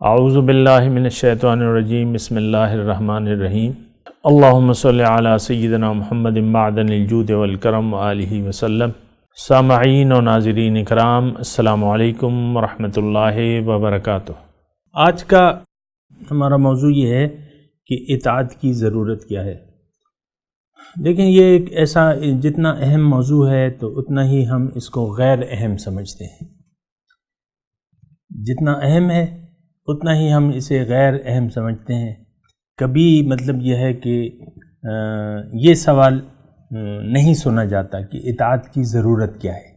اعوذ باللہ من الشیطان الرجیم بسم اللہ الرحمن الرحیم اللہم صلی علی سیدنا محمد معدن الجود والکرم وآلہ وسلم۔ سامعین و ناظرین اکرام، السلام علیکم ورحمۃ اللہ وبرکاتہ۔ آج کا ہمارا موضوع یہ ہے کہ اطاعت کی ضرورت کیا ہے۔ لیکن یہ ایک ایسا جتنا اہم موضوع ہے تو اتنا ہی ہم اس کو غیر اہم سمجھتے ہیں۔ جتنا اہم ہے اتنا ہی ہم اسے غیر اہم سمجھتے ہیں۔ کبھی مطلب یہ ہے کہ یہ سوال نہیں سنا جاتا کہ اطاعت کی ضرورت کیا ہے۔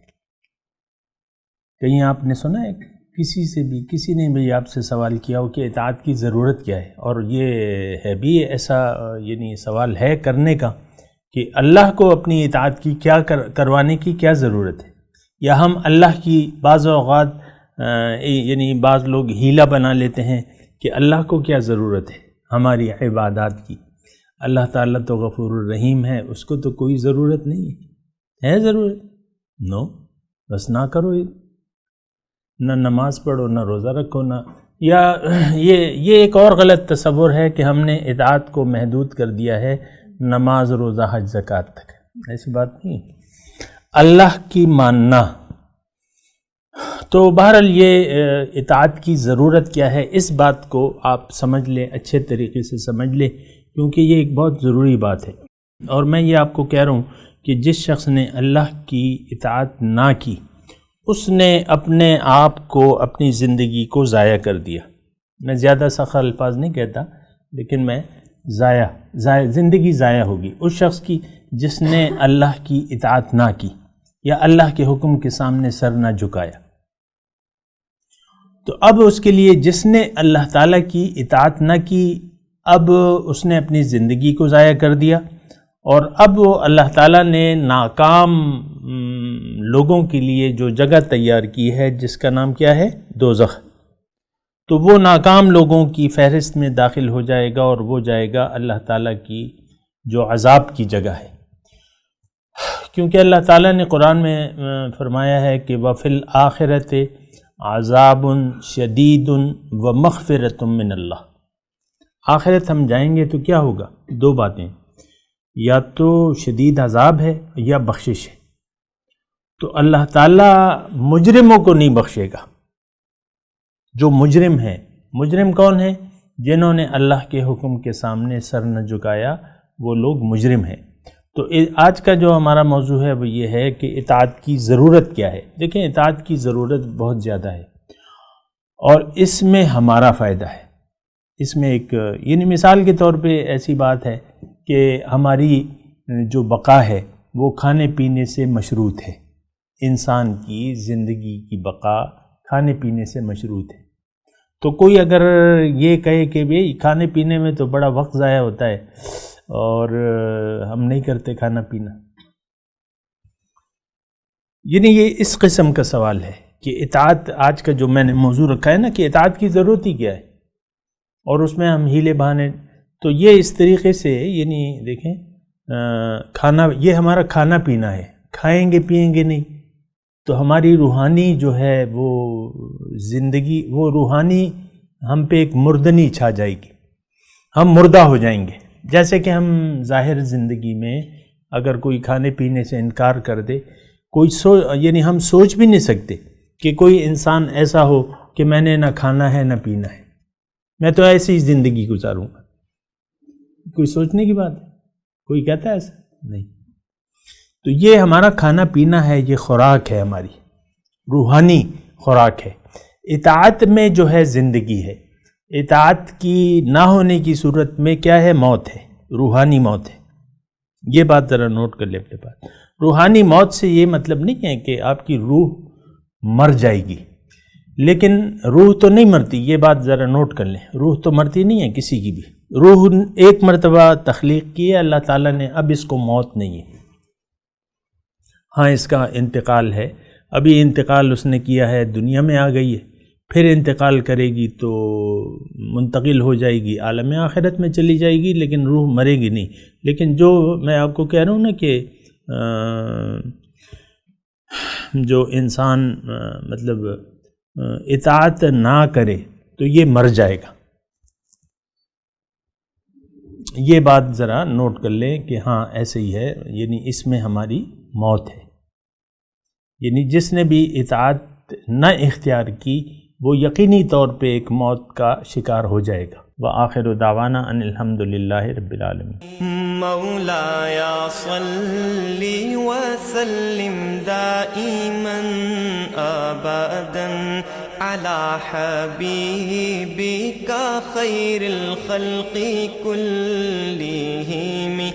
کہیں آپ نے سنا ہے کسی نے بھی آپ سے سوال کیا ہو کہ اطاعت کی ضرورت کیا ہے؟ اور یہ ہے بھی ایسا سوال ہے کرنے کا کہ اللہ کو اپنی اطاعت کی کروانے کی کیا ضرورت ہے، یا ہم اللہ کی بعض اوقات بعض لوگ ہیلا بنا لیتے ہیں کہ اللہ کو کیا ضرورت ہے ہماری عبادات کی۔ اللہ تعالیٰ تو غفور الرحیم ہے، اس کو تو کوئی ضرورت نہیں ہے ضرورت؟ نو، بس نہ کرو، نہ نماز پڑھو، نہ روزہ رکھو، نہ یا یہ ایک اور غلط تصور ہے کہ ہم نے اطاعت کو محدود کر دیا ہے نماز، روزہ، حج، زکوٰۃ تک۔ ایسی بات نہیں، اللہ کی ماننا۔ تو بہرحال یہ اطاعت کی ضرورت کیا ہے، اس بات کو آپ سمجھ لیں، اچھے طریقے سے سمجھ لیں، کیونکہ یہ ایک بہت ضروری بات ہے۔ اور میں یہ آپ کو کہہ رہا ہوں کہ جس شخص نے اللہ کی اطاعت نہ کی، اس نے اپنے آپ کو، اپنی زندگی کو ضائع کر دیا۔ میں زیادہ سخت الفاظ نہیں کہتا، لیکن میں زندگی ضائع ہوگی اس شخص کی جس نے اللہ کی اطاعت نہ کی یا اللہ کے حکم کے سامنے سر نہ جھکایا۔ تو اب اس کے لیے جس نے اللہ تعالیٰ کی اطاعت نہ کی، اب اس نے اپنی زندگی کو ضائع کر دیا، اور اب وہ اللہ تعالیٰ نے ناکام لوگوں کے لیے جو جگہ تیار کی ہے جس کا نام کیا ہے؟ دوزخ۔ تو وہ ناکام لوگوں کی فہرست میں داخل ہو جائے گا، اور وہ جائے گا اللہ تعالیٰ کی جو عذاب کی جگہ ہے۔ کیونکہ اللہ تعالیٰ نے قرآن میں فرمایا ہے کہ وَفِي الْآخِرَةِ عذاب شدید و مغفرۃ من اللہ۔ آخرت ہم جائیں گے تو کیا ہوگا؟ دو باتیں، یا تو شدید عذاب ہے یا بخشش ہے۔ تو اللہ تعالیٰ مجرموں کو نہیں بخشے گا۔ جو مجرم ہیں، مجرم کون ہیں؟ جنہوں نے اللہ کے حکم کے سامنے سر نہ جھکایا، وہ لوگ مجرم ہیں۔ تو آج کا جو ہمارا موضوع ہے وہ یہ ہے کہ اطاعت کی ضرورت کیا ہے۔ دیکھیں، اطاعت کی ضرورت بہت زیادہ ہے، اور اس میں ہمارا فائدہ ہے۔ اس میں ایک مثال کے طور پہ ایسی بات ہے کہ ہماری جو بقا ہے وہ کھانے پینے سے مشروط ہے۔ انسان کی زندگی کی بقا کھانے پینے سے مشروط ہے۔ تو کوئی اگر یہ کہے کہ بھئی کھانے پینے میں تو بڑا وقت ضائع ہوتا ہے اور ہم نہیں کرتے کھانا پینا، یہ اس قسم کا سوال ہے کہ اطاعت، آج کا جو میں نے موضوع رکھا ہے نا کہ اطاعت کی ضرورت ہی کیا ہے، اور اس میں ہم ہیلے بہانے، تو یہ اس طریقے سے دیکھیں، کھانا، یہ ہمارا کھانا پینا ہے، کھائیں گے پیئیں گے نہیں تو ہماری روحانی جو ہے وہ زندگی، وہ روحانی ہم پہ ایک مردنی چھا جائے گی، ہم مردہ ہو جائیں گے۔ جیسے کہ ہم ظاہر زندگی میں اگر کوئی کھانے پینے سے انکار کر دے، ہم سوچ بھی نہیں سکتے کہ کوئی انسان ایسا ہو کہ میں نے نہ کھانا ہے نہ پینا ہے، میں تو ایسی ہی زندگی گزاروں گا۔ کوئی سوچنے کی بات ہے؟ کوئی کہتا ہے ایسا؟ نہیں۔ تو یہ ہمارا کھانا پینا ہے، یہ خوراک ہے، ہماری روحانی خوراک ہے۔ اطاعت میں جو ہے زندگی ہے۔ اطاعت کی نہ ہونے کی صورت میں کیا ہے؟ موت ہے، روحانی موت ہے۔ یہ بات ذرا نوٹ کر لیں اپنے پاس۔ روحانی موت سے یہ مطلب نہیں ہے کہ آپ کی روح مر جائے گی، لیکن روح تو نہیں مرتی، یہ بات ذرا نوٹ کر لیں۔ روح تو مرتی نہیں ہے کسی کی بھی، روح ایک مرتبہ تخلیق کی ہے اللہ تعالیٰ نے، اب اس کو موت نہیں ہے۔ ہاں، اس کا انتقال ہے، ابھی انتقال اس نے کیا ہے، دنیا میں آ گئی ہے، پھر انتقال کرے گی تو منتقل ہو جائے گی، عالم آخرت میں چلی جائے گی، لیکن روح مرے گی نہیں۔ لیکن جو میں آپ کو کہہ رہا ہوں نا کہ جو انسان مطلب اطاعت نہ کرے تو یہ مر جائے گا. یہ بات ذرا نوٹ کر لیں کہ ہاں ایسے ہی ہے، یعنی اس میں ہماری موت ہے. یعنی جس نے بھی اطاعت نہ اختیار کی وہ یقینی طور پہ ایک موت کا شکار ہو جائے گا. وآخر دعوانا ان الحمد للہ رب العالمین. مولاي صل وسلم دائما ابدا على حبيبك خير الخلق كلهم